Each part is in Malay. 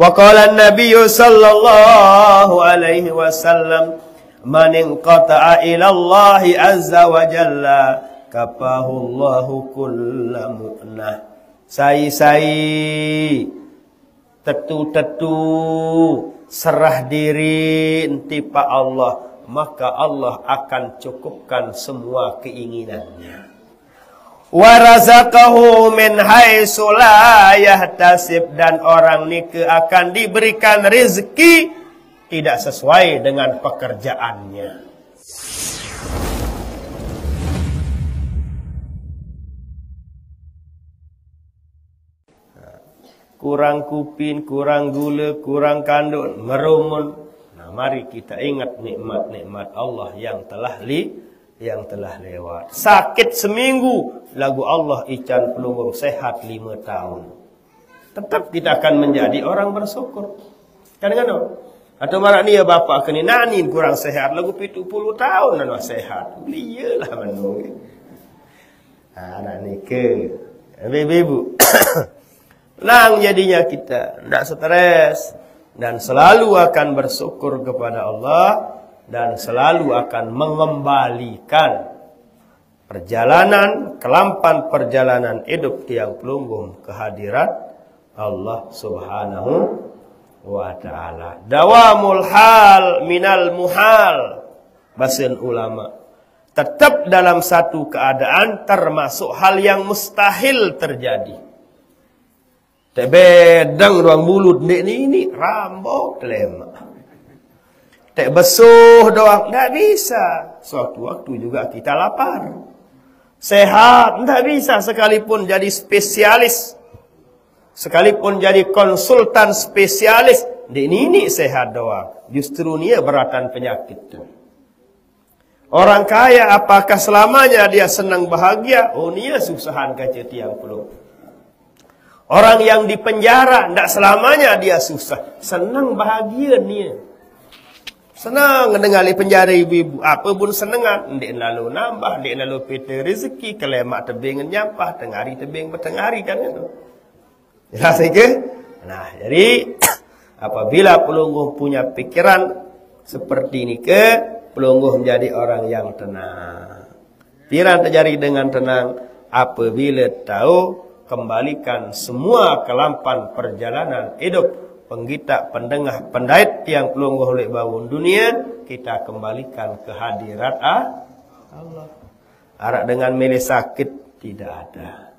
Wa qala an-nabiy sallallahu alaihi wasallam, man inqata'a ila Allah azza wa jalla kafahu Allahu kulla mu'nah. Sai tetu serah diri tipa Allah, maka Allah akan cukupkan semua keinginannya. Wa razaqahu min haitsu la yahtasib, dan orang nike akan diberikan rezeki tidak sesuai dengan pekerjaannya. Kurang kupin, kurang gula, kurang kandung, merumun. Nah, mari kita ingat nikmat-nikmat Allah yang telah lewat. Sakit seminggu, lagu Allah ican pelunggung sehat 5 tahun. Tetap kita akan menjadi orang bersyukur. Kadang-kadang atau marah ni ya bapak kini nanin kurang sehat, lagu 70 tahun dan sehat. Iyalah menung. Anak ni ke ibu. Lang jadinya kita tidak stres dan selalu akan bersyukur kepada Allah dan selalu akan mengembalikan kelampan perjalanan hidup tiang pelunggung kehadirat Allah Subhanahu wa ta'ala. Dawamul hal minal muhal, bahasan ulama. Tetap dalam satu keadaan termasuk hal yang mustahil terjadi. Tak bedang ruang mulut ini rambok lemak. Tak besuh doang, tak bisa. Suatu waktu juga kita lapar. Sehat, tak bisa sekalipun jadi spesialis. Sekalipun jadi konsultan spesialis, ini sehat doang. Justru ni beratan penyakit tu. Orang kaya apakah selamanya dia senang bahagia? Oh, ni susahan kaca tiang peluk. Orang yang di penjara, tidak selamanya dia susah. Senang bahagia ni. Senang dengar di penjara ibu-ibu. Apa pun senang. Dia lalu nambah, dia lalu peta rezeki. Kelemak tebing nyampah, tengah hari tebing bertengah hari kan itu. Jelas ke? Nah, jadi apabila pelungguh punya pikiran seperti ini pelungguh menjadi orang yang tenang. Pikiran terjadi dengan tenang apabila tahu kembalikan semua kelampan perjalanan hidup penggita, pendengah, pendait yang pelungguh oleh bangun dunia, kita kembalikan ke hadirat Allah. Arak dengan milih sakit tidak ada.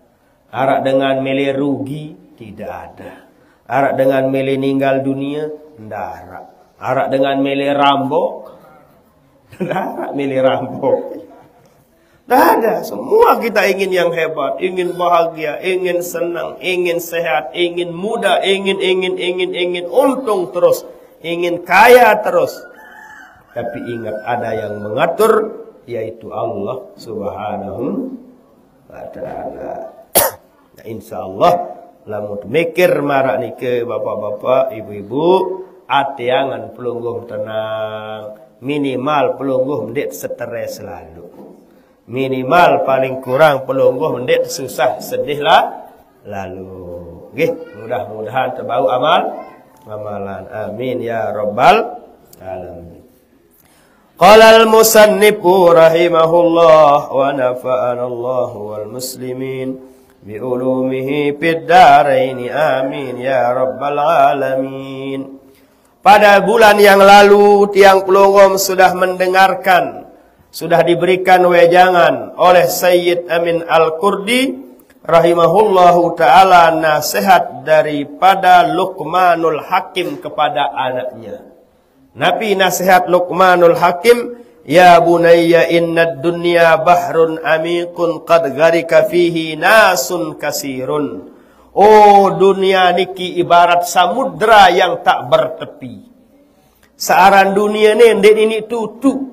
Arak dengan milih rugi tidak ada. Arak dengan milih ninggal dunia tidak ada. Arak dengan milih rambok tidak ada. Milih rambok tidak ada. Semua kita ingin yang hebat, ingin bahagia, ingin senang, ingin sehat, ingin muda, ingin untung terus, ingin kaya terus. Tapi ingat ada yang mengatur, yaitu Allah Subhanahu wa ta'ala. Nah, insyaallah lamun mikir marak nike bapak-bapak, ibu-ibu, atiangan pelungguh tenang, minimal pelungguh mendet stres selalu. Minimal paling kurang pelungguh mendet susah sedihlah lalu. Nggih, mudah-mudahan terbau amalan. Amin ya rabbal alamin. Qala al-musannifu rahimahullah wa nafa'ana Allah wal muslimin bi ulumihi fid dharain. Amin ya rabbal alamin. Pada bulan yang lalu tiang pelungguh sudah mendengarkan, sudah diberikan wejangan oleh Sayyid Amin Al-Qurdi rahimahullahu ta'ala nasihat daripada Luqmanul Hakim kepada anaknya. Nabi nasihat Luqmanul Hakim, ya bunayya innad dunya bahrun amikun qad gharika fihi nasun kasirun. Oh, dunia niki ibarat samudra yang tak bertepi. Searan dunia ni ndek ini tutu.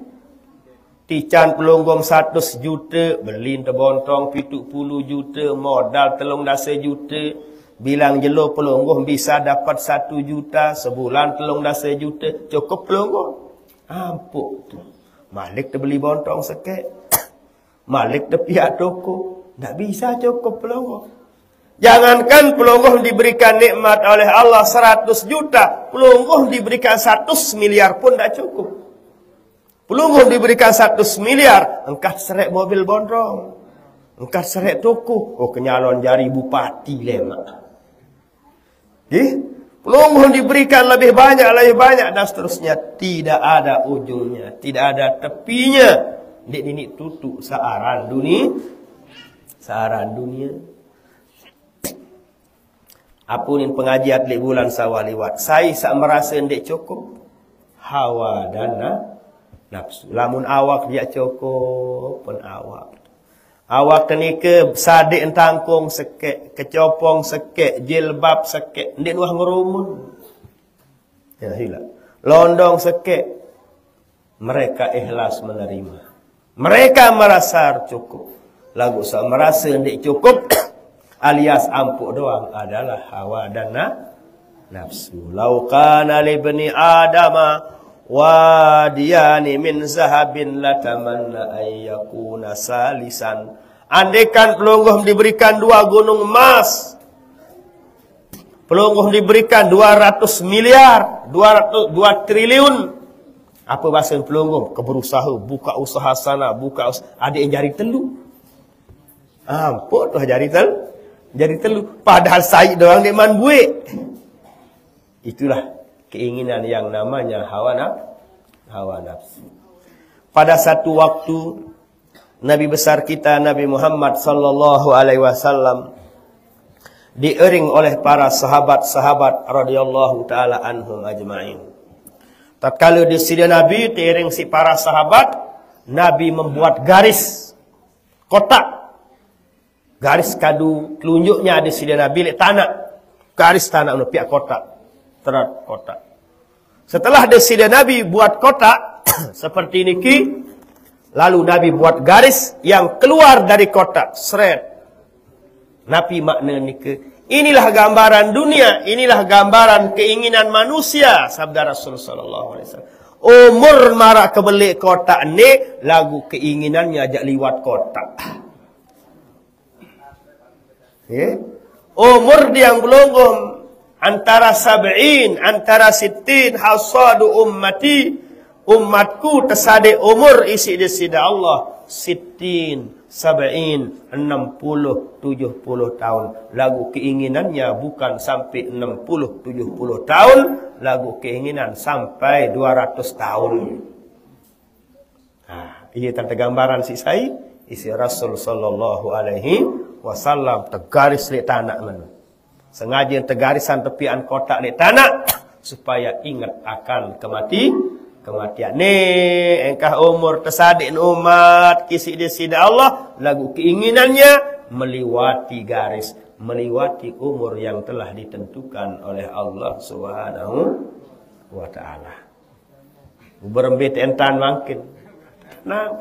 Tican pelonggong 100 juta, berlin terbontong 70 juta, modal 13 juta. Bilang jelo pelonggong bisa dapat 1 juta, sebulan 13 juta, cukup pelonggong. Ampuk tu. Malik terbeli bontong sekek. Malik terpiak toko. Tak bisa cukup pelonggong. Jangankan pelungguh diberikan nikmat oleh Allah 100 juta, pelungguh diberikan 100 miliar pun tak cukup. Pelungguh diberikan 100 miliar, engkau seret mobil bondrong, engkau seret toko, kenyalon jari bupati lemak. Pelungguh diberikan lebih banyak dan seterusnya, tidak ada ujungnya, tidak ada tepinya. Dek ini tutup searan dunia. Apunin pengajian di bulan Syawal liwat. Saya sak merasa ndek cukup. Hawa dan nafsu. Lamun awak dia cukup pun awak. Awak tenika sadik tangkung sekek, kecopong sekek, jilbab sekek, ndek nuah ngerumun. Ya hilang. Londong sekek. Mereka ikhlas menerima. Mereka merasa cukup. Lagu sak merasa ndek cukup. Alias ampuk doang adalah hawa dan nafsu. Lau kana li bani adama wadiyani min zahabin latamanna ayyakuna salisan. Andaikan pelungguh diberikan 2 gunung emas, pelungguh diberikan 200 miliar, 2 triliun. Apa bahasa pelungguh? Keberusaha, buka usaha sana, buka usaha. Ada yang jari telu. Ampuk tuh jari telu. Padahal Said doang dia man buik. Itulah keinginan yang namanya hawa nafsu. Pada satu waktu Nabi besar kita Nabi Muhammad sallallahu alaihi wasallam diiring oleh para sahabat-sahabat radhiyallahu taala anhum ajma'in. Tatkala di sini Nabi diiring si para sahabat, Nabi membuat garis kotak. Garis kadu telunjuknya di sini Nabi tanah. Garis tanah pihak kotak. Terat kotak. Setelah di sini Nabi buat kotak seperti ini, lalu Nabi buat garis yang keluar dari kotak. Seret. Nabi makna niki. Inilah gambaran dunia, inilah gambaran keinginan manusia, sabda Rasul sallallahu alaihi wasallam. Umur marak kebelik kotak ni, lagu keinginannya ajak liwat kotak. Umur dia yang belum antara 70, antara 60, hasadu ummati, umatku tersadik umur isi di sisi Allah 60, 70, 60, 70 tahun. Lagu keinginannya bukan sampai 60, 70 tahun, lagu keinginan sampai 200 tahun. Ini tanda gambaran si saya, isi Rasul sallallahu alaihi wasallam tergaris di tanah mana. Sengaja tergarisan tepian kotak di tanah supaya ingat akan kematian. Nih, engkau umur tersadik umat kisi di sisi Allah, lagu keinginannya melewati garis, melewati umur yang telah ditentukan oleh Allah Subhanahu wa taala. Berembet entan makin. Nah,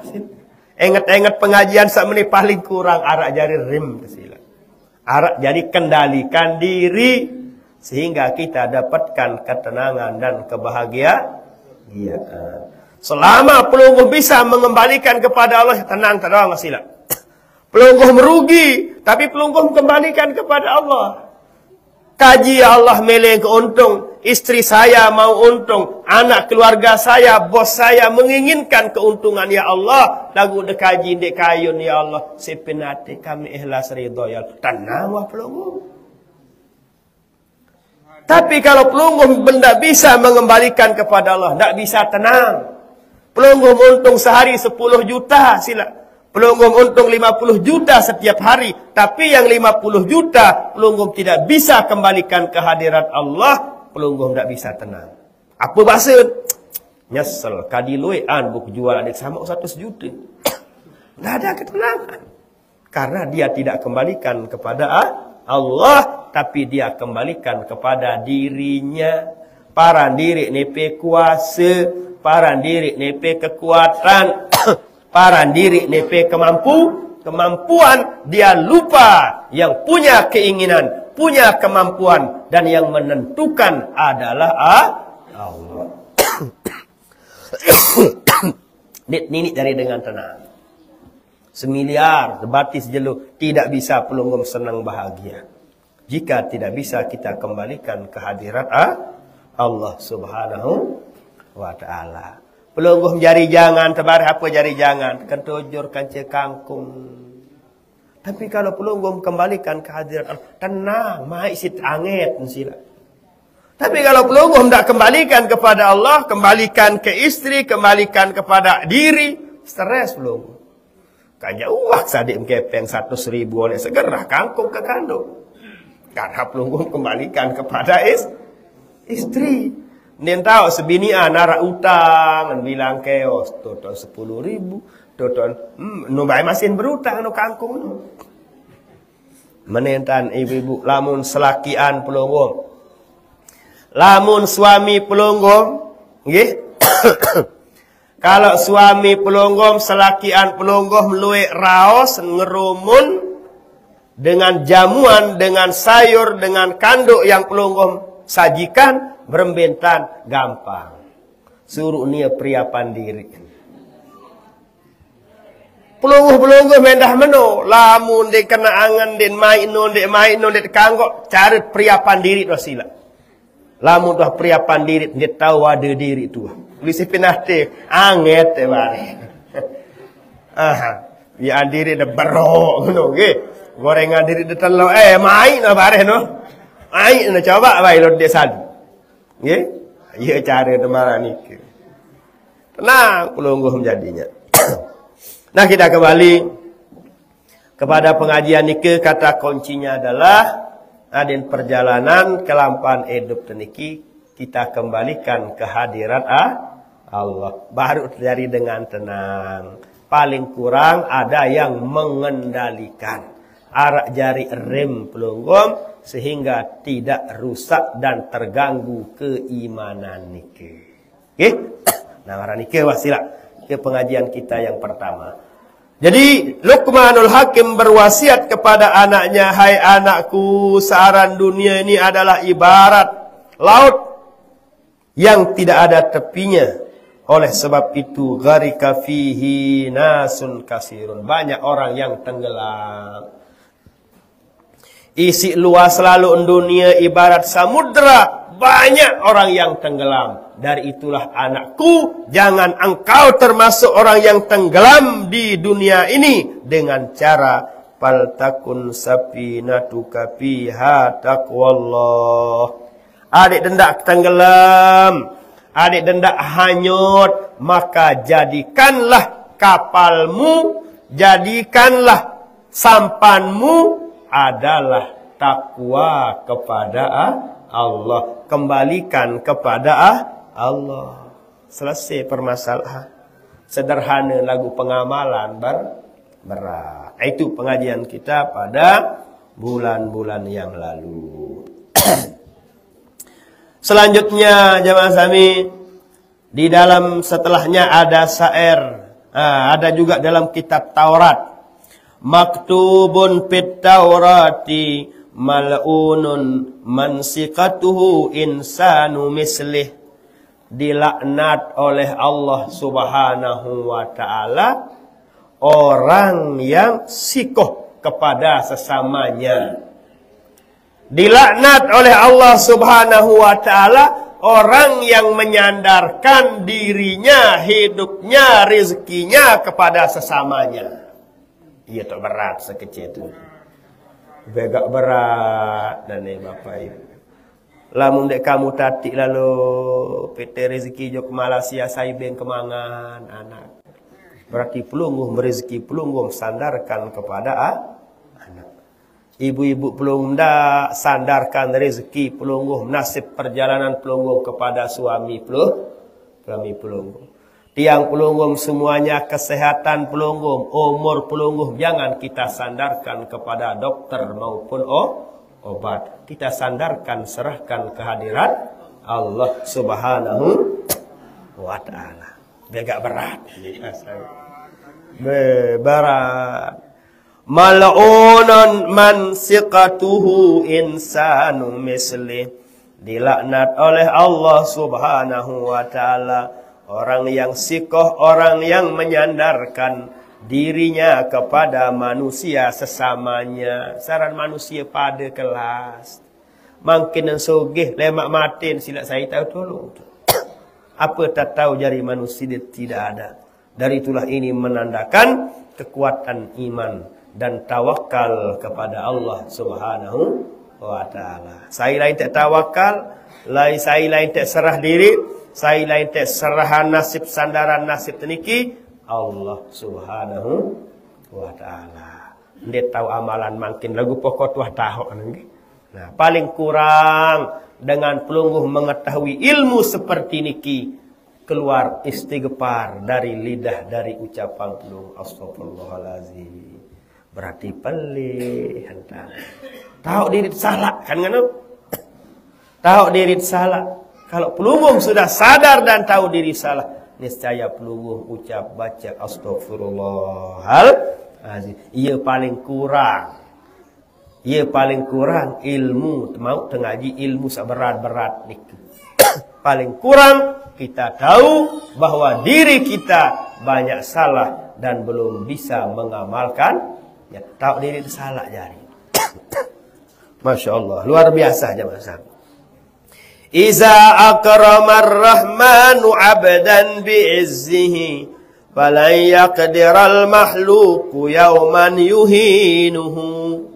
ingat-ingat pengajian sak menit paling kurang arak jari rim kesila. Arak jadi kendalikan diri sehingga kita dapatkan ketenangan dan kebahagiaan. Iya. Selama pelungguh bisa mengembalikan kepada Allah, tenang terang kesila. Pelungguh merugi, tapi pelungguh kembalikan kepada Allah. Kaji Allah meleng keuntung, istri saya mau untung, anak keluarga saya, bos saya menginginkan keuntungan ya Allah. Lagu dekaji dek kayun ya Allah, sepenate kami ikhlas ridho ya Allah. Tenang wah pelungguh. Tapi kalau pelungguh benda bisa mengembalikan kepada Allah, tak bisa tenang. Pelungguh untung sehari 10 juta sila. Pelungguh untung 50 juta setiap hari. Tapi yang 50 juta, pelungguh tidak bisa kembalikan ke hadirat Allah. Pelungguh tidak bisa tenang. Apa bahasa? Nyesel. Kadiluan buku jual adik sama 100 juta. Tidak ada ketenangan. Karena dia tidak kembalikan kepada Allah. Tapi dia kembalikan kepada dirinya. Paran diri nepe kuasa. Paran diri nepe kekuatan. Paran diri nepe kemampuan, dia lupa yang punya keinginan, punya kemampuan, dan yang menentukan adalah Allah. Nini dari dengan tenang. Semiliar, batis jelu, tidak bisa pelunggum senang bahagia. jika tidak bisa kita kembalikan ke hadirat Allah Subhanahu wa ta'ala. Pelungguh jari jangan, tebar apa jari jangan, kentojur kanca kangkung. Tapi kalau pelungguh kembalikan ke hadirat Allah, tenang, mai sit angit sila. Tapi kalau pelungguh tidak kembalikan kepada Allah, kembalikan ke istri, kembalikan kepada diri, stres pelungguh. Kanya uang sadik kepeng 100.000 oleh segerah kangkung ke kandung. Karena pelungguh kembalikan kepada istri. Nen tahu sebinian nara utang, bilang keos, total 10.000, total, nubai masin berutang no kangkung no. Menentan ibu-ibu, lamun selakian pelungguh. Lamun suami pelunggum, nggih. Kalau suami pelunggum, selakian pelunggum luwek raos ngerumun dengan jamuan, dengan sayur, dengan kanduk yang pelunggum sajikan, berembentan gampang. Suruh nia priapan diri. Pelungguh mendah meno, lamun de kena angan den main non de kanggo cari priapan diri do sila. Lamun dah priapan diri, dia tahu ada diri tu. Polisi penate, anget bare. Ya diri dah berok, no, ge. Gorengan diri dah telur, main no bare no. Main no coba bae lo dia sadu. Ge, ya cara temara ni. Tenang, pelungguh jadinya. Nah, kita kembali kepada pengajian nikah. Kata kuncinya adalah adin perjalanan kelampan hidup teniki kita kembalikan ke hadirat Allah. Baru terjadi dengan tenang. Paling kurang ada yang mengendalikan arak jari rem pelunggum sehingga tidak rusak dan terganggu keimanan nikah. Oke? Nah, marah nikah wasilah ke pengajian kita yang pertama. Jadi Luqmanul Hakim berwasiat kepada anaknya, hai anakku, searan dunia ini adalah ibarat laut yang tidak ada tepinya. Oleh sebab itu gharika fihi nasun kasirun. Banyak orang yang tenggelam. Isi luas lalu dunia ibarat samudra. Banyak orang yang tenggelam. Dari itulah anakku, jangan engkau termasuk orang yang tenggelam di dunia ini dengan cara faltakun safinatuka fiha taqwallah. Adik dendak tenggelam, adik dendak hanyut, maka jadikanlah kapalmu, jadikanlah sampanmu adalah takwa kepada Allah. Kembalikan kepada Allah. Selesai permasalahan. Sederhana lagu pengamalan berat. Itu pengajian kita pada bulan-bulan yang lalu. Selanjutnya jamaah sami, di dalam setelahnya ada syair. Ada juga dalam kitab Taurat. Maktubun fit Taurati mal'unun mansikatuhu insanu mislih. Dilaknat oleh Allah Subhanahu wa ta'ala orang yang sikoh kepada sesamanya. Dilaknat oleh Allah Subhanahu wa ta'ala orang yang menyandarkan dirinya, hidupnya, rezekinya kepada sesamanya. Iya tak berat sekecil itu. Begak berat dan Bapak Ibu. Lamun dek kamu tatik lalu PT rezeki jok Malaysia saibeng kemangan anak. Berarti pelungguh merezeki pelungguh sandarkan kepada anak. Ibu-ibu pelungguh ndak sandarkan rezeki pelungguh, nasib perjalanan pelungguh kepada suami pelungguh. Tiang pelungguh semuanya kesehatan pelungguh, umur pelungguh jangan kita sandarkan kepada dokter maupun obat. Kita sandarkan, serahkan kehadirat Allah Subhanahu wa ta'ala. Agak berat. Berat. Mal'unun man siqatuhu insanu misli. Dilaknat oleh Allah Subhanahu wa ta'ala orang yang sikoh, orang yang menyandarkan dirinya kepada manusia sesamanya. Saran manusia pada kelas. Makin yang sogeh, lemak matin, silap saya tahu tolong. Apa tak tahu jari manusia dia tidak ada. Dari itulah ini menandakan kekuatan iman dan tawakal kepada Allah Subhanahu wa ta'ala. Saya lain tak tawakal, saya lain tak serah diri, saya lain tak serahan nasib sandaran nasib teniki Allah Subhanahu wa ta'ala. Dia tahu amalan makin lagu pokok tuah tahu nanti. Nah, paling kurang dengan pelungguh mengetahui ilmu seperti niki keluar istighfar dari lidah, dari ucapan pelungguh astagfirullahalazim. Berarti pelih hantar. Tahu diri salah kan kan? Tahu diri salah. Kalau pelungguh sudah sadar dan tahu diri salah, niscaya pelungguh ucap baca astagfirullahalazim. Ia paling kurang. Ia paling kurang ilmu mau tengaji ilmu seberat-berat niki. Paling kurang kita tahu bahwa diri kita banyak salah dan belum bisa mengamalkan. Ya, tahu diri itu salah jari. Masya Allah, luar biasa jemaah. Iza akramar rahmanu abdan bi'izzihi falan yaqdiral mahluku yawman yuhinuhu.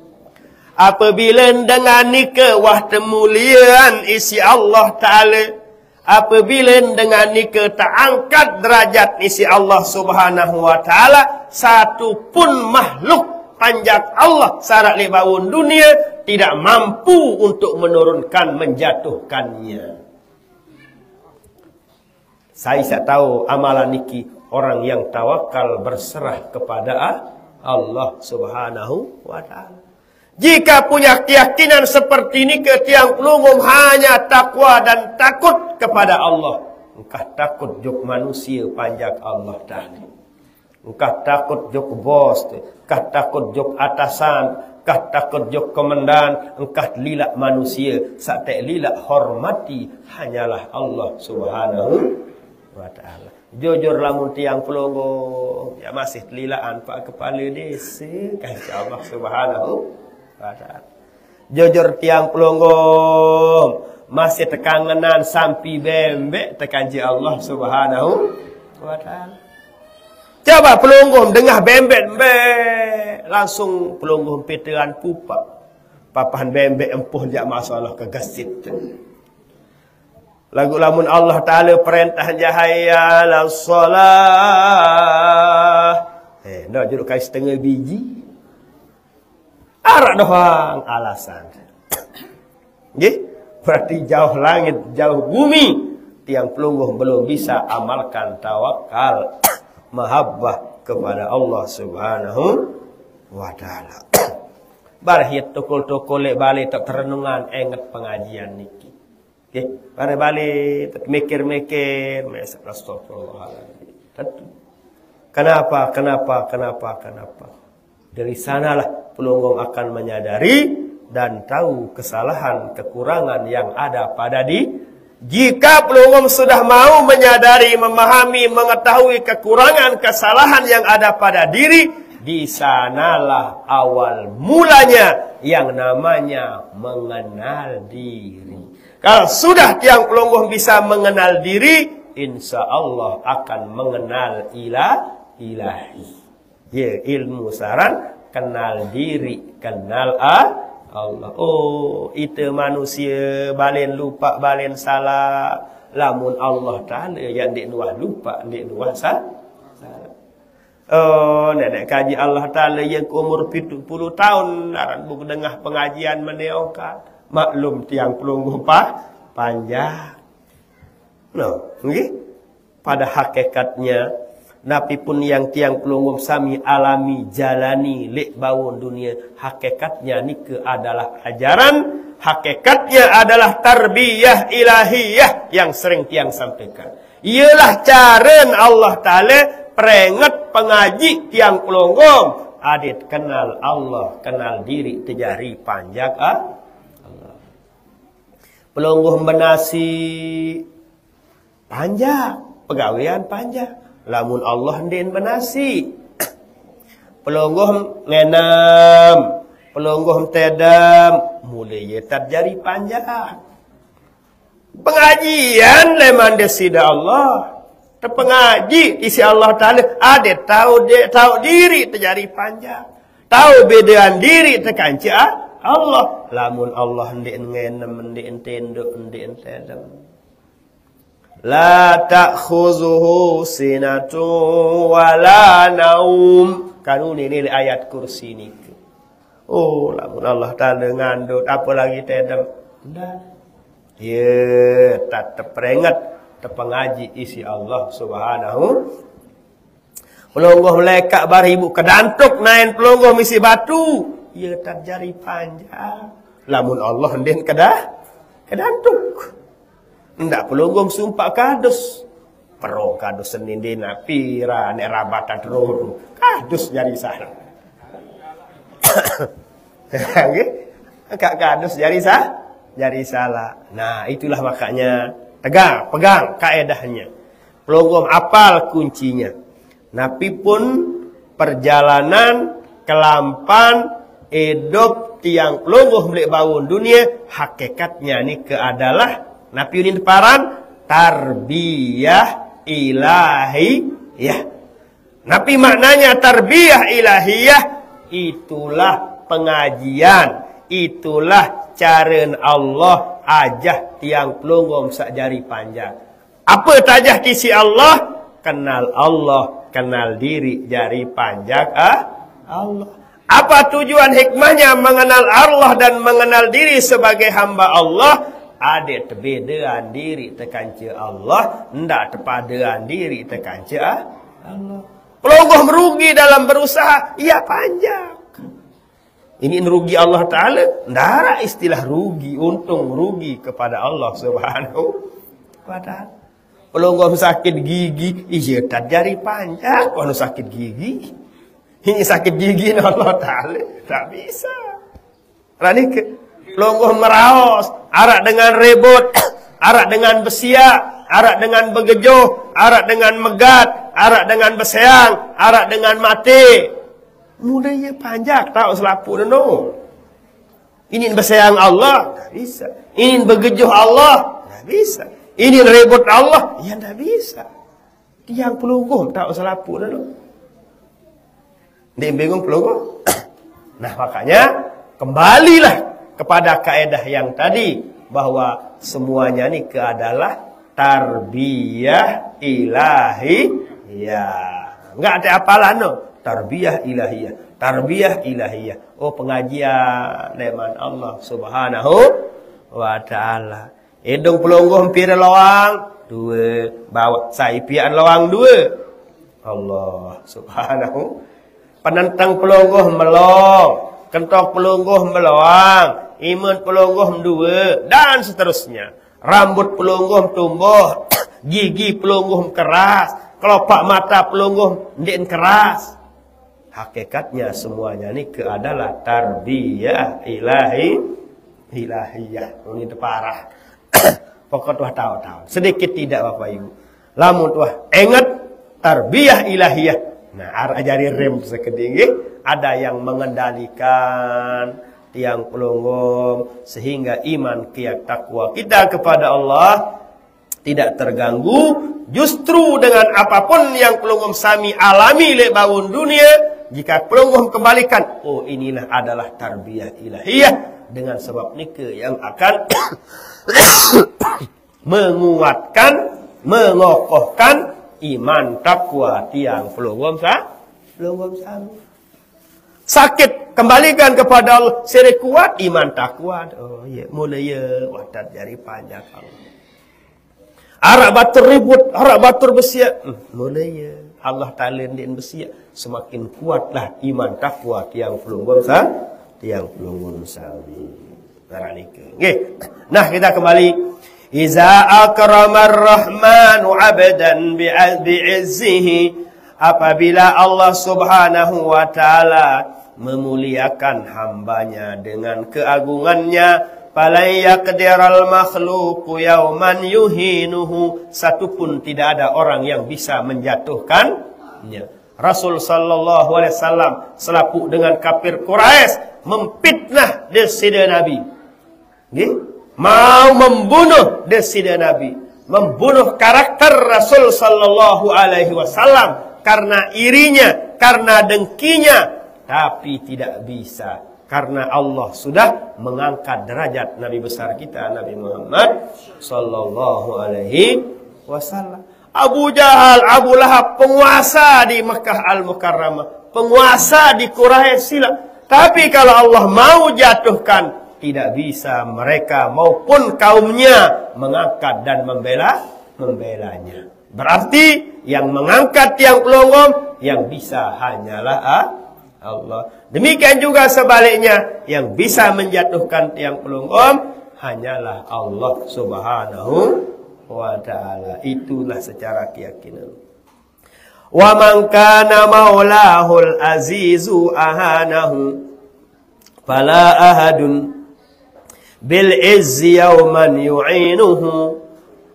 Apabila dengan nikah wah temulian isi Allah Ta'ala, apabila dengan nikah tak angkat derajat isi Allah Subhanahu wa Ta'ala, satu pun makhluk panjat Allah sarat lebaun dunia tidak mampu untuk menurunkan, menjatuhkannya. Saya tahu amalan niki orang yang tawakal berserah kepada Allah Subhanahu wa Ta'ala. Jika punya keyakinan seperti ini ke tiang pelungguh hanya takwa dan takut kepada Allah. Engkau takut jok manusia panjak Allah Ta'ala. Engkau takut jok bos, engkau takut jok atasan, engkau takut jok komandan, engkau lilak manusia. Saat lilak hormati hanyalah Allah Subhanahu wa Ta'ala. Jujur lamun tiang pelungguh ya masih lilaan pak kepala desa kasih Allah Subhanahu wa Ta'ala. Jujur tiang pelungguh masih tekanganan sampai bembek tekanji Allah Subhanahu wa Ta'ala. Coba pelungguh dengar bembek langsung pelungguh peteran pupak. Papahan bembek empuh jak masalah ke gesit. Lagu lamun Allah Ta'ala perintah jahaya la salah. Nak juduk kai setengah biji. Arak doang alasan. Nggih, berarti jauh langit, jauh bumi tiang pelungguh belum bisa amalkan tawakal, mahabbah kepada Allah Subhanahu wa Ta'ala. Barhiat tukul-tukul lek balik tak terenungan ingat pengajian niki. Nggih, balik mikir-mikir, astagfirullahaladzim. Tentu. Kenapa? Dari sanalah pelungguh akan menyadari dan tahu kesalahan, kekurangan yang ada pada diri. Jika pelungguh sudah mau menyadari, memahami, mengetahui kekurangan, kesalahan yang ada pada diri, di sanalah awal mulanya yang namanya mengenal diri. Kalau sudah tiang pelungguh bisa mengenal diri, insya Allah akan mengenal ilahi. Ya, ilmu saran kenal diri, kenal Allah. Oh, itu manusia balen lupa, balen salah. Lamun Allah Ta'ala yang dik nuah lupa, dik nuah salah. Oh, nenek kaji Allah Ta'ala yang umur 70 tahun naran buku dengar pengajian meneokan. Maklum tiang pelungguh panjang. No, okay? Pada hakikatnya Nabi pun yang tiang pelungguh sami alami jalani lek bawon dunia. Hakikatnya nike adalah ajaran. Hakikatnya adalah tarbiyah ilahiyah yang sering tiang sampaikan. Ialah cara Allah Ta'ala peringat pengaji tiang pelungguh. Adit kenal Allah, kenal diri terjari panjang Allah. Pelungguh benasi panjang, pegawaian panjang. Lamun Allah ndin benasi. pelonggoh ngenam, pelonggoh tedam, mulai ye terjadi panjang. Pengajian leman desida Allah. Terpengaji isi Allah Ta'ala. Ada tahu diri terjadi panjang. Tahu bedaan diri terkanci Allah. Lamun Allah hendak ngenem, hendak tenduk, hendak tedam. La ta'khuzuhu sinatu wala naum. Kan ini ayat kursi ni. Oh, lamun Allah Ta'ala ngandut, apa lagi tedam. Dah. Ya, tak terperingat terpengaji isi Allah Subhanahu. Pelonggoh melekat baribu kedantuk nain pelonggoh misi batu. Ya terjadi panjang. Lamun Allah hendin kedantuk. Ndak pelonggoh sumpah kadus. Perong kadus senindin pira nek rabatan terus. Kadus jadi salah. Nggih. Kak kadus jadi salah. Nah, itulah makanya pegang kaedahnya. Pelonggoh apal kuncinya. Napi pun perjalanan kelampan hidup tiang pelonggoh melek bangun dunia, hakikatnya ni adalah napi ini paran tarbiyah ilahiyah. Napi maknanya tarbiyah ilahiyah itulah pengajian, itulah cara Allah ajah tiang pelonggom sak jari panjang. Apa tajah kisi Allah? Kenal Allah, kenal diri jari panjang Allah. Apa tujuan hikmahnya mengenal Allah dan mengenal diri sebagai hamba Allah? Ada terbedaan diri tekanca Allah, ndak terpadaan diri tekanca Allah. Pelonggom merugi dalam berusaha, ia panjang. Ini rugi Allah Ta'ala. Ndara istilah rugi, untung rugi kepada Allah Subhanahu wa Ta'ala. Pelonggom sakit gigi, iya tak jari panjang. Kalau sakit gigi, ini sakit gigi Allah Ta'ala. Tak bisa. Rani ke pelonggom meraos, arak dengan rebut, arak dengan besiak, arak dengan begejoh, arak dengan megat, arak dengan beseang, arak dengan mati. Mulanya panjang, tahu selapu dulu. Ini bersayang Allah, tak bisa. Ini begejuh Allah, tak bisa. Ini rebut Allah, ya tak bisa. Tiang pelungguh, tahu selapu dulu. Dia bingung pelungguh. Nah makanya, kembalilah kepada kaedah yang tadi. Bahwa semuanya ini adalah tarbiyah ilahiyah. Enggak ada apalan no. Tarbiyah ilahiyah, tarbiyah ilahiyah. Oh pengajian leman Allah Subhanahu wa Ta'ala. Hidung pelungguh hampir lawang 2, bawa saipian lawang 2. Allah Subhanahu. Penentang pelungguh melong, kentok pelungguh melawang, imun pelungguh 2 dan seterusnya. Rambut pelungguh tumbuh, gigi pelungguh keras, kelopak mata pelungguh ndek keras. Hakikatnya semuanya ini adalah tarbiyah ilahiyah. Ini parah. Pokok tuah tahu. Sedikit tidak Bapak Ibu. Lamun tuah ingat tarbiyah ilahiyah. Nah, ajari rem sekeding ada yang mengendalikan tiang pelonggong sehingga iman kiat takwa kita kepada Allah tidak terganggu. Justru dengan apapun yang pelonggong sami alami le bangun dunia, jika pelonggong kembalikan, oh inilah adalah tarbiyah ilahiyah, dengan sebab nikah yang akan menguatkan, mengokohkan iman takwa tiang pelonggong sami. Sakit kembalikan kepada Allah, seri kuat iman takwa. Oh ya, mulai ya wadat jari panjang Allah. Arak batur ribut, arak batur besiak. Mulai ya Allah Ta'ala din besiak. Semakin kuatlah iman takwa tiang pelunggul sami. Nah kita kembali. Iza akramar rahmanu abdan bi'izzihi. Apabila Allah Subhanahu wa Ta'ala memuliakan hambanya dengan keagungannya, falan yaqdiral makhluqu yauman yuhinuhu. Satupun tidak ada orang yang bisa menjatuhkannya. Rasul sallallahu alaihi wasallam selaku dengan kafir Quraisy memfitnah desida Nabi. Nggih, mau membunuh desida Nabi, membunuh karakter Rasul sallallahu alaihi wasallam karena irinya, karena dengkinya, tapi tidak bisa karena Allah sudah mengangkat derajat Nabi besar kita Nabi Muhammad sallallahu alaihi wasallam. Abu Jahal, Abu Lahab penguasa di Mekah Al-Mukarramah, penguasa di Quraisy silam. Tapi kalau Allah mau jatuhkan, tidak bisa mereka maupun kaumnya mengangkat dan membelanya. Berarti yang mengangkat tiang pelonggong yang bisa hanyalah Allah. Demikian juga sebaliknya, yang bisa menjatuhkan tiang pelonggong hanyalah Allah Subhanahu wa ta'ala. Itulah secara keyakinan. Wa man kana maulahul azizu ahanahu fala ahadun bil izzi yawman yu'inuhu.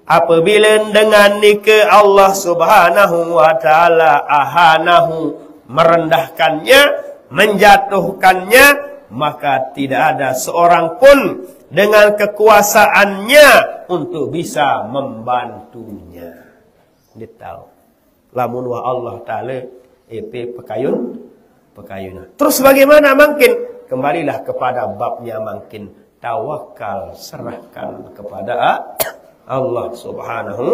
Apabila dengan nikah Allah Subhanahu wa ta'ala ahanahu, merendahkannya, menjatuhkannya, maka tidak ada seorang pun dengan kekuasaannya untuk bisa membantunya. Dia tahu. Lamun wa Allah Ta'ala pekayun. Terus bagaimana mungkin? Kembalilah kepada babnya mungkin. Tawakal, serahkan kepada Allah Subhanahu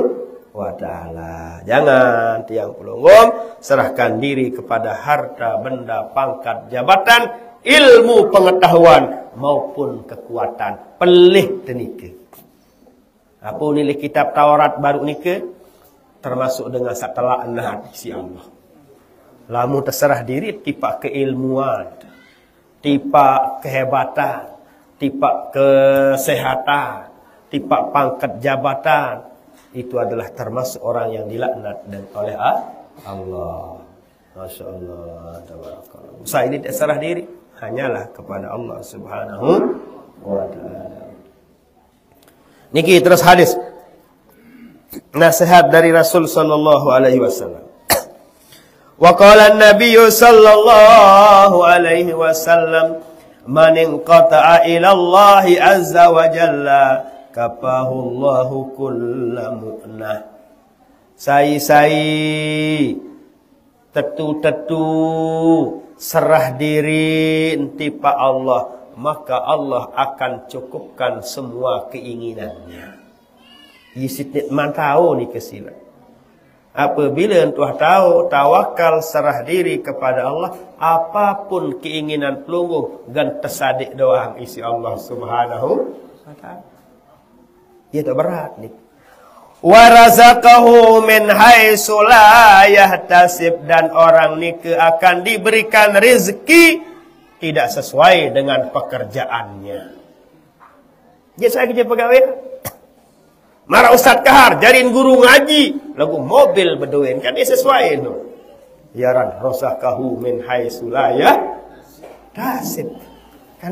wa ta'ala. Jangan tiang pelonggong, serahkan diri kepada harta, benda, pangkat, jabatan, ilmu, pengetahuan maupun kekuatan. Pelih tenika. Apa nilai kitab Taurat baru nika? Termasuk dengan setelah hati Allah. Lamu terserah diri tipak keilmuan, tipak kehebatan, tipak kesehatan, tipak pangkat jabatan, itu adalah termasuk orang yang dilaknat dan oleh Allah. Masya Allah, tabarakallah. Usaha ini terserah diri hanyalah kepada Allah Subhanahu wa ta'ala. Niki terus hadis nasihat dari Rasul sallallahu alaihi wasallam. Wa qala an-nabiy sallallahu alaihi wasallam, man inqata'a ila Allah azza wa jalla kafahu Allahu kulla mu'nah. Sai tetu serah diri tipa Allah, maka Allah akan cukupkan semua keinginannya. Yisit mantau ni kesilat. Apabila entah tahu tawakal serah diri kepada Allah, apapun keinginan pelunggung gan tersadik doang isi Allah Subhanahu wa ta'ala. Ia tak berat ni. Wa razaqahu min haitsu la yahtasib, dan orang ni akan diberikan rezeki tidak sesuai dengan pekerjaannya. Dia saya kerja pegawai. Marah Ustaz Kahar jadiin guru ngaji, lagu mobil beduin kan dia sesuai tu. Yaran razaqahu min haitsu la yahtasib. Kan.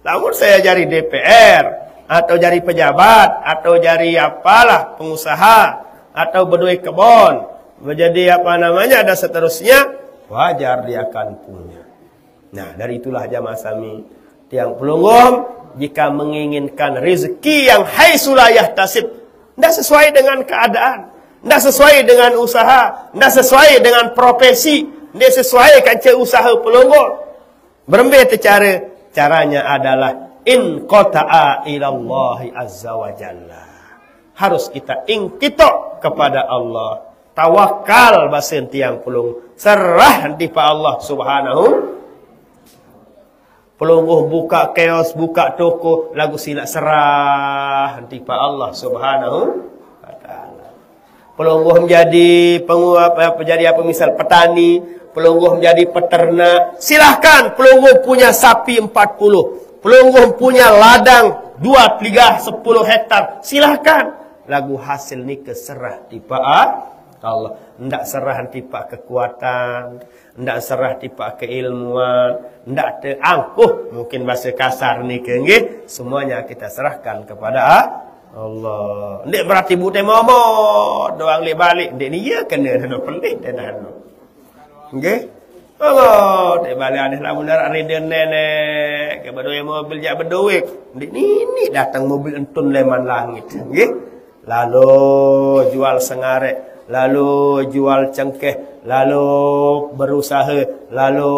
Namun saya jadi DPR atau jadi pejabat, atau jadi apalah pengusaha, atau berdua kebon, menjadi apa namanya, dan seterusnya, wajar dia akan punya. Nah, dari itulah jamaah sami tiang pelunggong, jika menginginkan rezeki yang haitsu la yahtasib, tidak sesuai dengan keadaan, tidak sesuai dengan usaha, tidak sesuai dengan profesi, tidak sesuai dengan usaha pelunggong. Berembet caranya adalah in qata'a ilallahi azza wa jalla. Harus kita ingkitok kepada Allah. Tawakal basen tiang pulung. Serah di pa Allah Subhanahu. Pelungguh buka kios, buka toko, lagu silak serah di pa Allah Subhanahu wa ta'ala. Pelungguh menjadi misal petani, pelungguh menjadi peternak. Silahkan pelungguh punya sapi 40. Pelungguh punya ladang 2, 3, 10 hektar. Silahkan. Lagu hasil ni keserah tipa Allah. Tidak serah tipa kekuatan. Tidak serah tipa keilmuan. Tidak terangkuh. Mungkin bahasa kasar ni ke. Semuanya kita serahkan kepada Allah. Ndik berarti bute momot doang le balik. Ndik ni ya kena dah pelik dah. Nggih. Allah, tak balik ada lamun darat reden nenek ke berduit mobil jak berduit. Ndik ni datang mobil entun leman langit. Nggih. Lalu jual sengarek, lalu jual cengkeh, lalu berusaha, lalu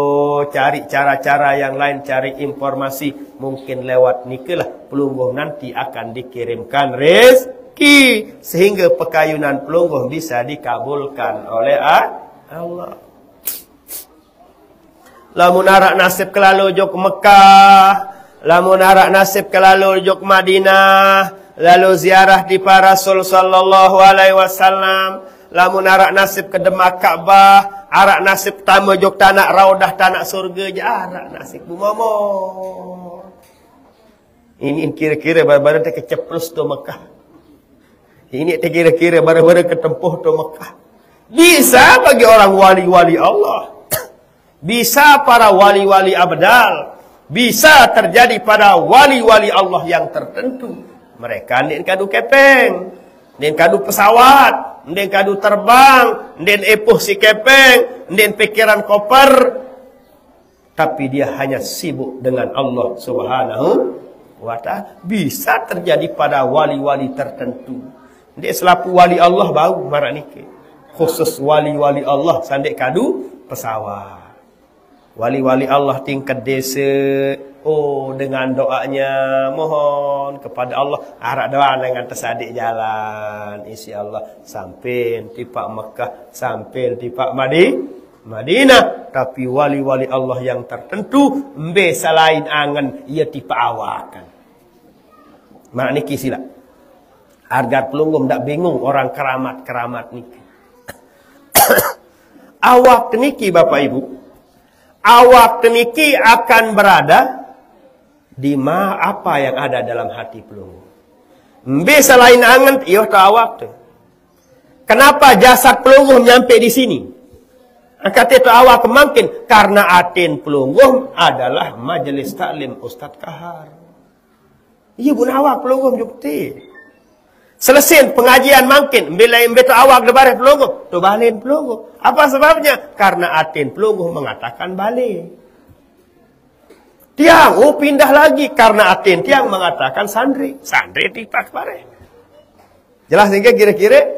cari cara-cara yang lain, cari informasi. Mungkin lewat nikelah pelungguh nanti akan dikirimkan rezeki sehingga pekayunan pelungguh bisa dikabulkan oleh Allah. Lamun arak nasib kelalu jok Mekah, lamun arak nasib kelalu jok Madinah, lalu ziarah di para Rasul sallallahu alaihi wasallam, lamun arak nasib ke Demak Ka'bah, arak nasib tamu jok tanak raudah tanak surga je arak nasib bu momo. Ini kira-kira baru-baru tak keceplos tu Mekah. Ini tak kira-kira baru-baru ketempuh tu Mekah. Bisa bagi orang wali-wali Allah. Bisa para wali-wali abdal. Bisa terjadi pada wali-wali Allah yang tertentu. Mereka nin kadu kepeng, nin kadu pesawat, nin kadu terbang, nin epuh si kepeng, nin pikiran koper. Tapi dia hanya sibuk dengan Allah Subhanahu wa ta'ala. Bisa terjadi pada wali-wali tertentu. Dia selaku wali Allah bau marak nike. Khusus wali-wali Allah sandek kadu pesawat. Wali-wali Allah tingkat desa, dengan doanya mohon kepada Allah, harap doa dengan tersadik jalan, insya-Allah sampai tipak Mekah, sampai tipak Madinah. Tapi wali-wali Allah yang tertentu mbe selain angan ia tipak awakan. Mak niki sila. Agar pelunggum tak bingung orang keramat-keramat niki. Awak niki Bapak Ibu, awak niki akan berada di apa yang ada dalam hati pelunggum. Mbe selain angan iyo ta awak tu. Kenapa jasad pelunggum nyampe di sini? Kata itu awak kemangkin karena atin pelunggum adalah majelis taklim Ustaz Kahar. Iya bun awak pelunggum jukti. Selesai pengajian mangkin bila imbe tu awak de bareh pelunggum, tu balin pelunggum. Apa sebabnya? Karena atin pelunggum mengatakan balik. Tiang pindah lagi karena atin tiang mengatakan sandri. Sandri tipak bareh. Jelas sehingga kira-kira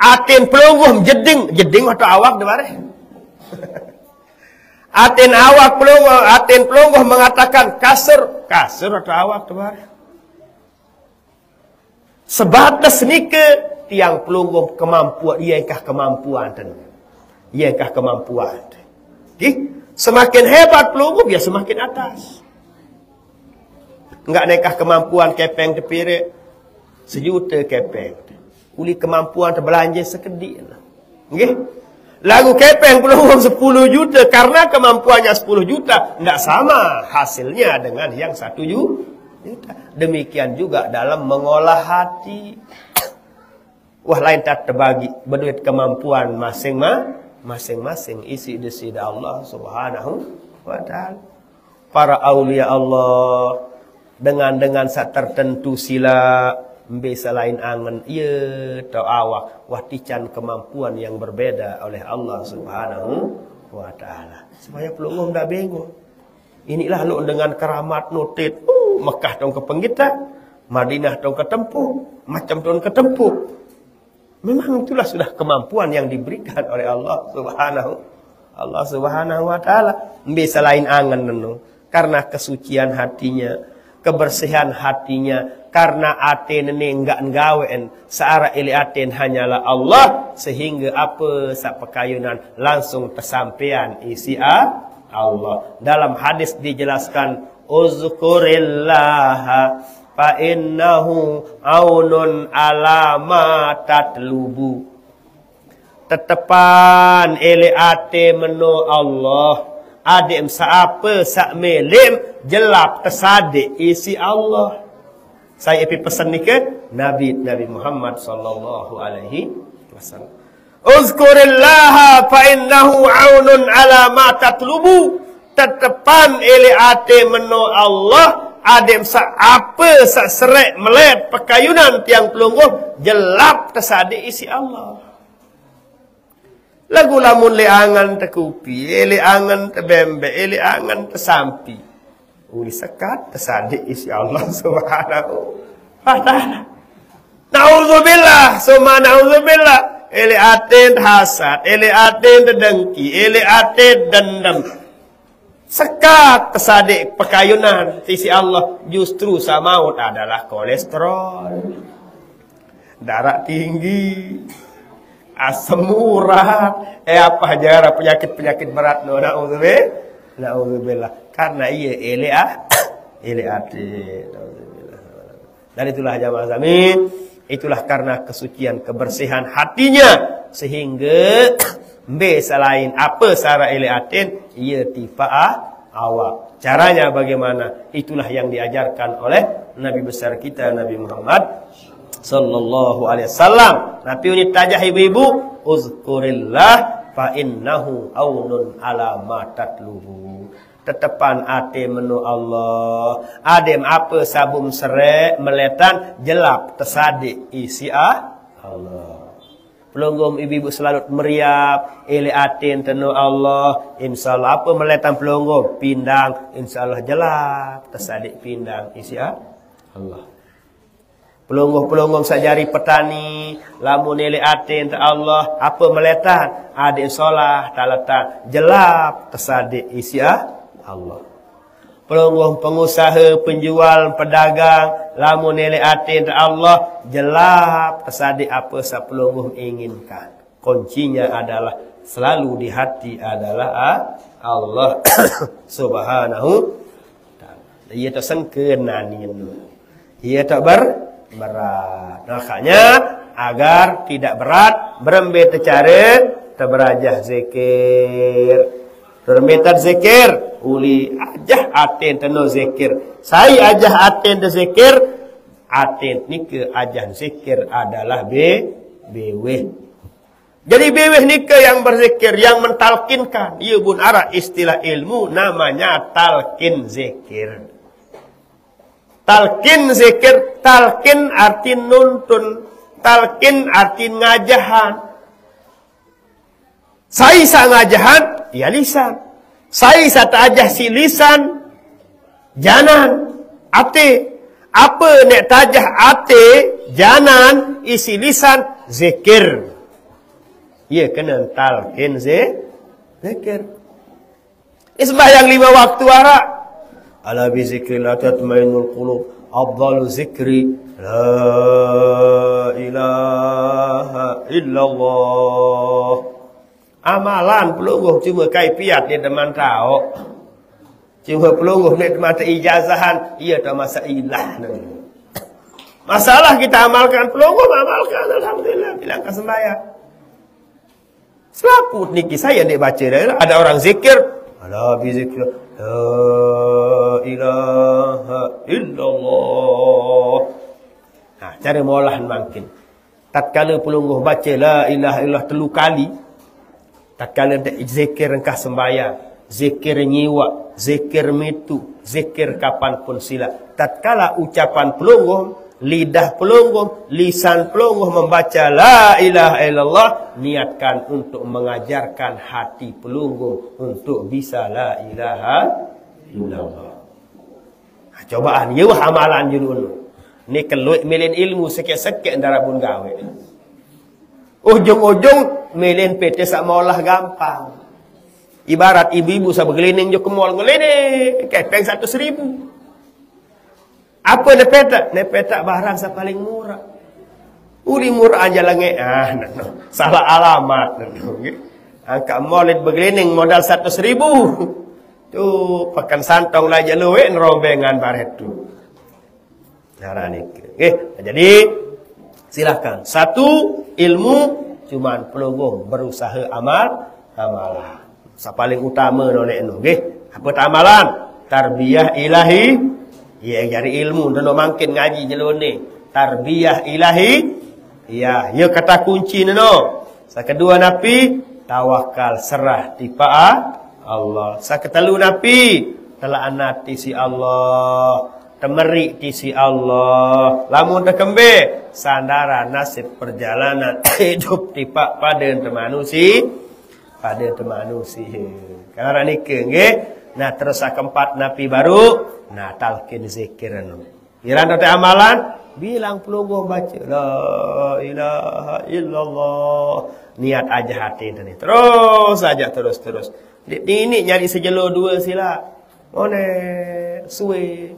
atin pelunggum jeding atau awak de bareh. Atin awak pelunggum, atin pelunggum mengatakan kasur atau awak de bareh. Sebatas nike tiang pelunggum kemampuan, iakah kemampuan dan iakah kemampuan. Semakin hebat pelunggum ya semakin atas. Enggak naikah kemampuan kepeng tepire sejuta kepeng. Uli kemampuan terbelanja sekedik. Nggih. Lagu kepeng pelunggum 10 juta karena kemampuannya 10 juta enggak sama hasilnya dengan yang 1 juta. Demikian juga dalam mengolah hati. Wah lain tak terbagi berduit kemampuan masing-masing isi desida Allah Subhanahu wa ta'ala. Para aulia Allah dengan sak tertentu sila mbe selain angen ieu tau awak wah tican kemampuan yang berbeda oleh Allah Subhanahu wa ta'ala. Supaya pelunggum dah bingung. Inilah lu dengan keramat nutit. Mekah tong ke penggita, Madinah tong ke tempuh, macam tong ke tempuh. Memang itulah sudah kemampuan yang diberikan oleh Allah Subhanahu wa ta'ala. Mbe selain angan nenu. Karena kesucian hatinya, kebersihan hatinya, karena aten ini enggak nggawen, seara ili aten hanyalah Allah, sehingga apa sak pekayunan langsung tersampean isi Allah. Dalam hadis dijelaskan uzkurillaha fa innahu aunun ala ma tatlubu. Tetepan ele ate meno Allah. Adim saapa sak melim jelap tersadik isi Allah. Saya pesan ni ke Nabi Muhammad sallallahu alaihi wasallam. Uzkurillaha fa innahu aunun ala ma tatlubu. Tetepan ele ate meno Allah adem sa apa sa serek melet pakayunan tiang pelungguh jelap tersadi isi Allah. Lagu lamun leangan tekupi, leangan tebembe, leangan tesampi. Uli sekat tersadi isi Allah subhanahu wa ta'ala. Na'udzubillah, summa na'udzubillah. Ele aten hasad, ele aten dengki, ele aten dendam. Sekat tersadik pekayunan sisi Allah, justru samaut adalah kolesterol, darah tinggi, asam urat, apa aja penyakit-penyakit berat. Na'udzubillah. Karena ia ele aten. Dan itulah jamaah zamin. Itulah karena kesucian, kebersihan hatinya. Sehingga selain apa sara iliatin, ia tifa'ah awak. Caranya bagaimana? Itulah yang diajarkan oleh Nabi besar kita, Nabi Muhammad sallallahu alaihi wasallam. Nabi unit tajah ibu-ibu, uzkurillah fa innahu aunun ala ma tatluhu. Tetepan ate menu Allah. Adem apa sabum serek meletan jelap tersadik isi Allah. Pelunggum ibu-ibu selalu meriap, ele atin tenu Allah. Insyaallah apa meletan pelunggum pindang, insyaallah jelap tersadik pindang isi Allah. Pelunggum-pelunggum sajari petani, lamun ele atin te Allah, apa meletan adik solah talatan jelap tersadik isi Allah. Pelungguh pengusaha, penjual, pedagang, lamun nilai atin Allah, jelap tersadik apa sa pelungguh inginkan. Kuncinya adalah selalu di hati adalah Allah subhanahu ta'ala. Ia tak sengkenanin. Ia tak berat. Makanya agar tidak berat, berembe tercara, terberajah zikir. Termetat zikir, uli ajah aten teno zikir. Saya ajah aten de zikir, aten ni ke ajah zikir adalah beweh. Jadi beweh ni ke yang berzikir, yang mentalkinkan. Ia pun arah istilah ilmu namanya talkin zikir. Talkin zikir, talkin arti nuntun, talkin arti ngajahan. Saya sa ngajahan, ya lisan. Saya sa tajah si lisan, janan, ate. Apa nek tajah ate, janan, isi lisan, zikir. Ya kena talqin zikir. Sembahyang 5 waktu arak. Ala bi zikrillah tatmainul qulub. Afdalu zikri la ilaha illallah. Amalan pelungguh cuma kaifiat dia teman tahu. Cuma pelungguh ni teman terijazahan, ia tak masa ilah. Masalah kita amalkan pelungguh, amalkan alhamdulillah bilang kesembahyang. Selaput niki saya dia baca dah. Ada orang zikir, ala bi zikr la ilaha illallah. Nah, cara molahan makin. Tatkala pelungguh baca la ilaha illallah 3 kali, tatkala zikir engkau sembahyang, zikir nyiwa, zikir mitu, zikir kapanpun sila. Tatkala ucapan pelungguh, lidah pelungguh, lisan pelungguh membaca la ilaha illallah, niatkan untuk mengajarkan hati pelungguh untuk bisa la ilaha illallah. Cobaan ye amalan judul. Ni keluit milin ilmu sekek-sekek ndara pun gawe. Ujung-ujung milin PT sak maulah gampang. Ibarat ibu-ibu sa bergelining jo ke mall ngelining kepeng 100.000. Apa nepeta barang sa paling murah. Uli murah aja lange salah alamat angka mall bergelining modal 100.000. Tu pakan santong lah jaluwe rombengan baret tu. Jadi silahkan. Satu, ilmu cuman pelunggung berusaha amalan. Sa paling utama nolek nu nggih. Apa amalan? Tarbiyah ilahi. Ya cari ilmu dan makin ngaji jelone. Tarbiyah ilahi. Ya, ya kata kunci no. Sa kedua napi tawakal serah tipa Allah. Sa ketelu napi telah anati si Allah. temerik tisi Allah. Lamun terkembe sandara nasib perjalanan hidup tipak pada manusia. Pada manusia. Karena nikah nggih. Nah terus keempat napi baru. Nah talqin zikir anu. Iran teh amalan bilang pelungguh baca la ilaha illallah. Niat aja hati ini. Terus saja terus. Ini nyari sejelo dua sila. One suwe.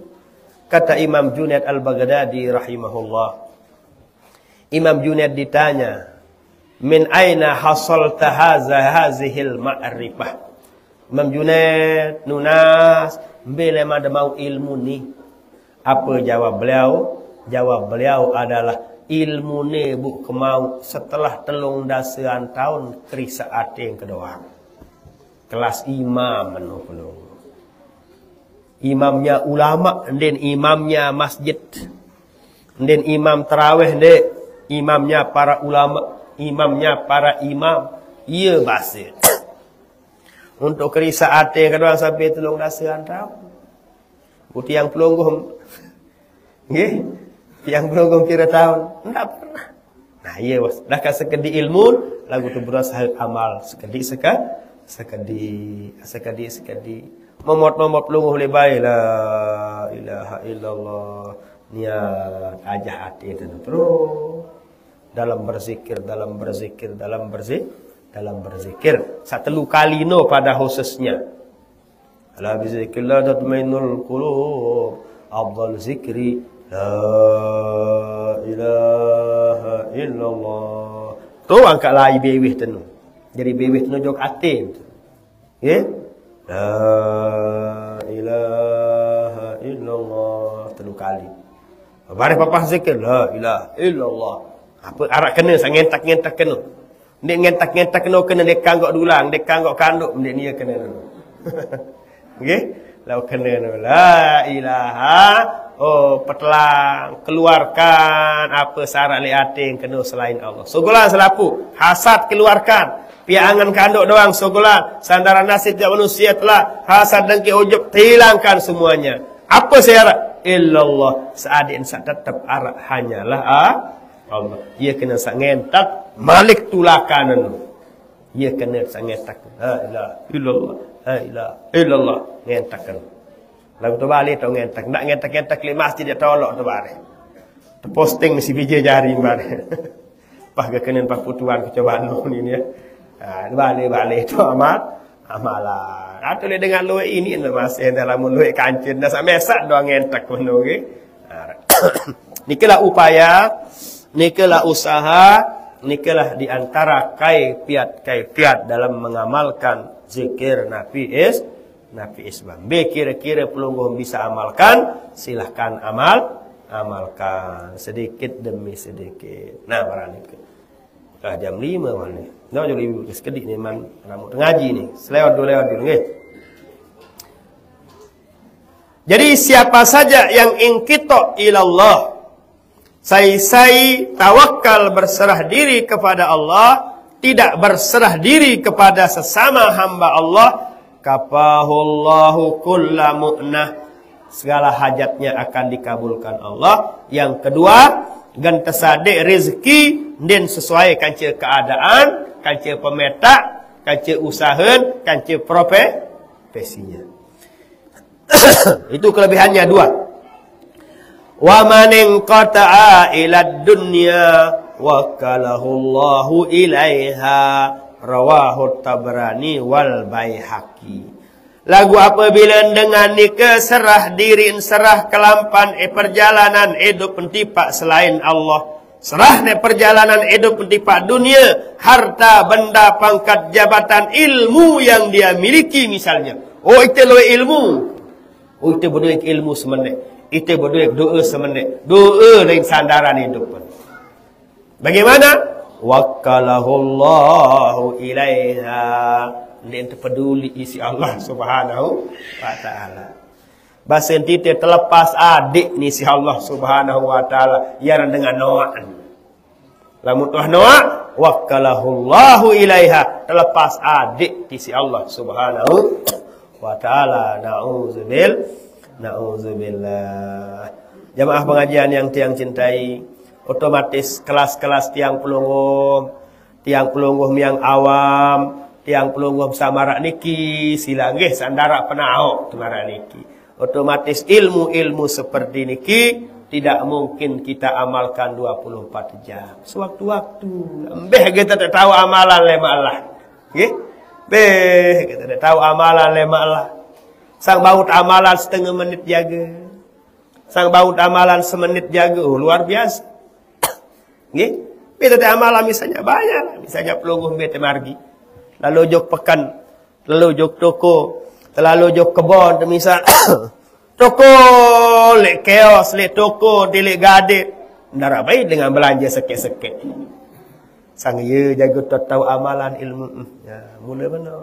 Kata Imam Junaid Al-Baghdadi rahimahullah. Imam Junaid ditanya, "Min aina hasalta hazihil ma'rifah?" Imam Junaid nunas, "Bele mada mau ilmu ni?" Apa jawab beliau? Jawab beliau adalah ilmu ni bu kemau setelah telung dasaan tahun kerisa ate yang kedua. Kelas imam menopelung. Imamnya ulama, dan imamnya masjid, dan imam tarawih, dan imamnya para ulama, imamnya para imam. Ia bahasa. Untuk kerisa ate kedua sampai telung dasaan tahun. Bukti yang pelunggung. Nggih, yang pelunggung kira tahun. Enggak pernah. Nah, iya was. Dah sekedi ilmu, lagu tu berusaha amal sekedi sekedi. Momot pelungguh lebay la ilaha illallah. Niat aja hati itu terus dalam berzikir. Satu kali no pada khususnya. Ala bizikrillah tatmainul qulub. Afdal zikri la ilaha illallah. Tu angkat lai bewih tenu. Jadi bewih tenu jok ate. Nggih? La ilaha illallah 3 kali. Bareng papa zikir la ilaha illallah. Apa arak kena sangentak kena. Nek ngentak kena dek kanggok dulang, dek kanggok kanduk, nek dia kena. Okey? Lau kena la ilaha petelang keluarkan apa syarat li ate yang kena selain Allah. Sogolan selapu, hasad keluarkan. Piangan kanduk doang sogolan, sandaran nasib jak manusia telah hasad dengki ujub hilangkan semuanya. Apa syarat? Illallah. Seadin sak tetap arak hanyalah Allah. Ia kena sak ngentak malik tulakan. Ia kena sak ngentak. La ilaha illallah. La ilaha illallah. Ngentakan. Lagu tu balik tu ngentak. Nak ngentak di masjid dia tolak tu balik. Tu posting mesti biji jari balik. Pah kekenan pak putuan kecobaan ni ya. Balik tu amalan. Atau le dengan luwe ini masih dalam luwe kancin dah sampai mesak doang ngentak kono okey. Nikalah upaya, nikalah usaha, nikalah di antara kaifiat dalam mengamalkan zikir Nabi Isbam. Kira-kira pelungguh bisa amalkan, silahkan amalkan sedikit demi sedikit. Nah, barang jam 5 mana? Dah jam 5 sekedik ni man rambut ngaji ni. Selewat dulu nggih. Jadi siapa saja yang ingkito ilallah, sai tawakal berserah diri kepada Allah, tidak berserah diri kepada sesama hamba Allah, kafahullahu kulla mu'nah, segala hajatnya akan dikabulkan Allah. Yang kedua, gan tersadik rezeki dan sesuai kanca keadaan, kanca pemetak, kanca usaha, kanca profesinya. Itu kelebihannya 2. Wa man qata'a ila dunya wakalahu Allahu ilaiha, rawahu Tabrani wal Baihaqi. Lagu apabila dengan nikah serah diri, serah kelampan perjalanan hidup pentipak selain Allah. Serah ne perjalanan hidup pentipak dunia, harta, benda, pangkat, jabatan, ilmu yang dia miliki misalnya. Oh itu loh ilmu. Oh itu berduit ilmu semenek. Itu berduit doa semenek. Doa lain sandaran hidup. Bagaimana? Wakalahullahu ilaiha. Dia terpeduli isi Allah subhanahu wa ta'ala. Bahasa kita terlepas adik ni si Allah subhanahu wa ta'ala. Yang dengan noa'an. Lamun tuah no'a. Wakalahullahu ilaiha. Terlepas adik isi Allah subhanahu wa ta'ala. Nauzubillah. Jamaah pengajian yang tiang cintai, otomatis kelas-kelas tiang pelunggum yang awam, tiang pelunggum samarak niki, sila nggih sandara penaok tumara niki. Otomatis ilmu-ilmu seperti niki tidak mungkin kita amalkan 24 jam. Sewaktu-waktu. Beh kita tak tahu amalan lema Allah. Nggih? Beh kita tak tahu amalan lema Allah. Sang baut amalan setengah menit jaga. Sang baut amalan semenit jaga. Oh, luar biasa. Nggih? Beta tak amalan misalnya banyak. Misalnya pelungguh beta margi. Lalu jok pekan, lalu jok toko, lalu jok kebon, misal toko lek keos, lek toko dilek gade, ndara baik dengan belanja sekek-sekek. Sang ye jaga tahu amalan ilmu, ya mula mana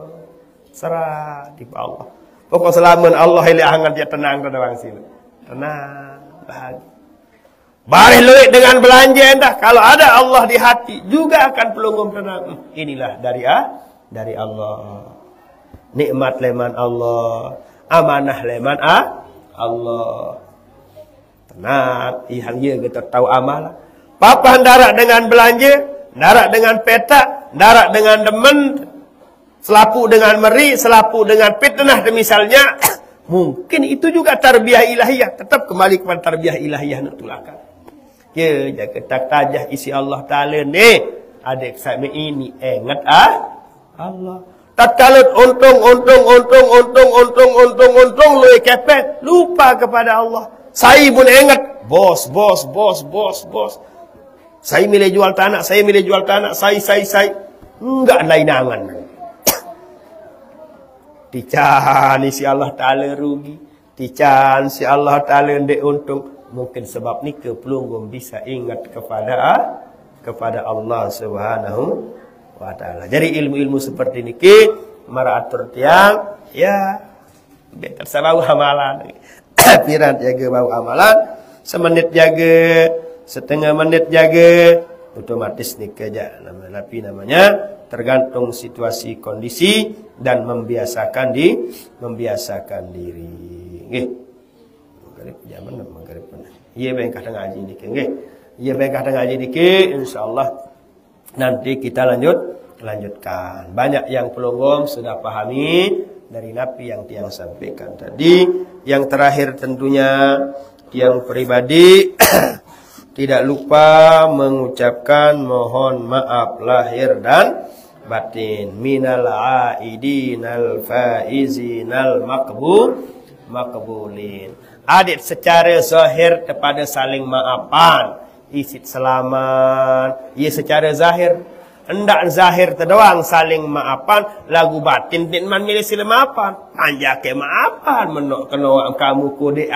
serah di Allah. Pokok selamun Allah ile angan dia tenang tu orang sini, tenang, bahagia. Barih luik dengan belanja entah. Kalau ada Allah di hati juga akan pelunggum tenang. Inilah dari Allah. Nikmat leman Allah. Amanah leman Allah. Tenang. Ihan dia kita tahu amalah. Papa darak dengan belanja. Darak dengan peta. Darak dengan demen. Selapu dengan meri. Selapu dengan fitnah misalnya. Mungkin itu juga tarbiyah ilahiyah. Tetap kembali kepada tarbiyah ilahiyah nutulakan. Ya, jaga tak tajah isi Allah Ta'ala ni. Adik saya ini ingat Allah. Tak kalau untung lu kepet, lupa kepada Allah. Saya pun ingat bos. Saya milih jual tanah, saya. Enggak lainangan. Tican si Allah Ta'ala rugi. Tican si Allah Ta'ala ndek untung. Mungkin sebab ni pelunggum bisa ingat kepada Allah Subhanahu wa Ta'ala. Jadi ilmu-ilmu seperti ini maratur tiang ya better sabau amalan. Piran jaga bau amalan, semenit jaga, setengah menit jaga, otomatis ni kerja namanya tergantung situasi kondisi dan membiasakan diri. Nggih. Maghrib pun. Iya bengkah tengah ngaji niki nggih. Iya bengkah tengah ngaji niki insyaallah nanti kita lanjutkan. Banyak yang pelunggum sudah pahami dari napi yang tiang sampaikan tadi. Yang terakhir tentunya yang pribadi tidak lupa mengucapkan mohon maaf lahir dan batin minal aidinal faizinal maqbulin. Adik secara zahir kepada saling maafan, isit selamat, ia secara zahir. Hendak zahir terdoang saling maafan, lagu batin man milih sila maafan. Anjake maafan menok kena kamu kode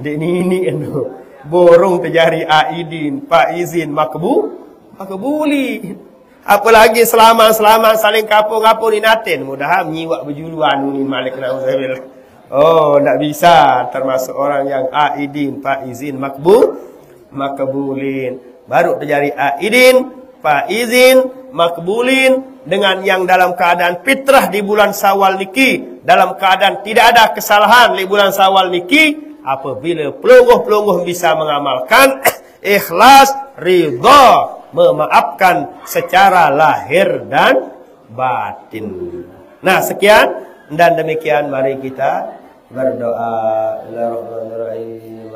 Dek ini anu. Borong terjari aidin, faizin makbuli. Apalagi selamat saling kapur inatin. Mudah nyiwak berjuluan ni malik nauzubillah. Oh, tak bisa termasuk orang yang aidin, faizin, makbulin. Baru terjadi aidin, faizin, makbulin dengan yang dalam keadaan fitrah di bulan Syawal niki, dalam keadaan tidak ada kesalahan di bulan Syawal niki, apabila pelungguh-pelungguh bisa mengamalkan ikhlas, ridha, memaafkan secara lahir dan batin. Nah, sekian dan demikian mari kita berdoa. Bismillahirrahmanirrahim.